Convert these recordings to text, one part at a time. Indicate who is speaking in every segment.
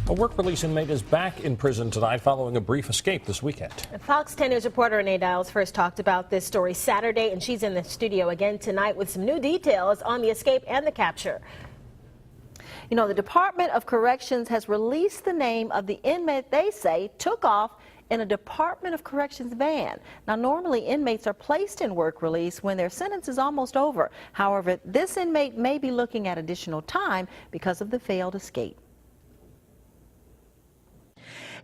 Speaker 1: A work release inmate is back in prison tonight following a brief escape this weekend.
Speaker 2: Fox 10 News reporter Renee Dials first talked about this story Saturday, and she's in the studio again tonight with some new details on the escape and the capture. You know, the Department of Corrections has released the name of the inmate they say took off in a Department of Corrections van. Now, normally inmates are placed in work release when their sentence is almost over. However, this inmate may be looking at additional time because of the failed escape.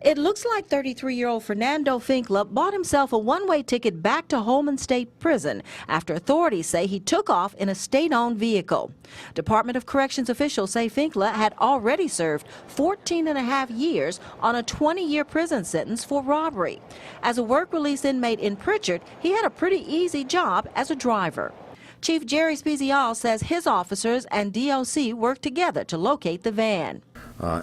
Speaker 2: It looks like 33-year-old Fernando Finkler bought himself a one-way ticket back to Holman State Prison after authorities say he took off in a state-owned vehicle. Department of Corrections officials say Finkler had already served 14.5 years on a 20-year prison sentence for robbery. As a work-release inmate in Pritchard, he had a pretty easy job as a driver. Chief Jerry Spezial says his officers and DOC worked together to locate the van.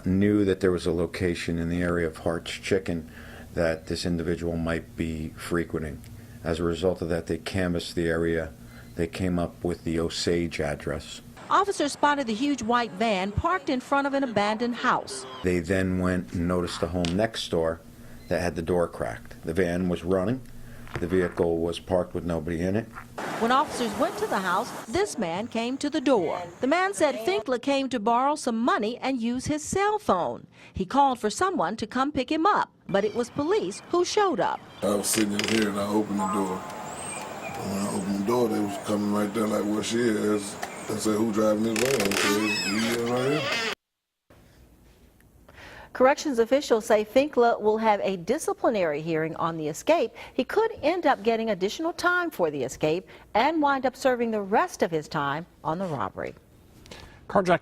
Speaker 3: Knew that there was a location in the area of Hart's Chicken that this individual might be frequenting. As a result of that, they canvassed the area. They came up with the Osage address.
Speaker 2: Officers spotted the huge white van parked in front of an abandoned house.
Speaker 3: They then went and noticed a home next door that had the door cracked. The van was running. The vehicle was parked with nobody in it.
Speaker 2: When officers went to the house, this man came to the door. The man said Finkler came to borrow some money and use his cell phone. He called for someone to come pick him up, but it was police who showed up.
Speaker 4: I was sitting in here and I opened the door. When I opened the door, they was coming right there like, where she is. I said, who driving this van? I said, he is right here.
Speaker 2: Corrections officials say Finkler will have a disciplinary hearing on the escape. He could end up getting additional time for the escape and wind up serving the rest of his time on the robbery.
Speaker 1: Carjacking